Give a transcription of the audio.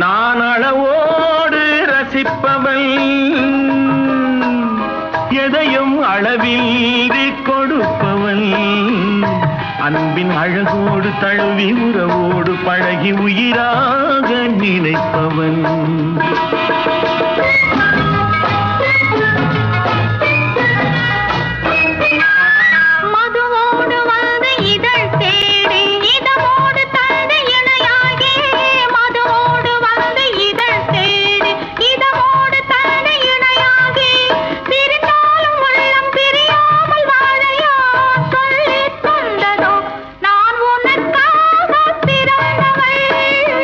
நான் அளவோடு ரசிப்பவள், எதையும் அளவின்றி கொடுப்பவள், அன்பின் அழகோடு தழுவி உறவோடு பழகி உயிராக நினைப்பவன்.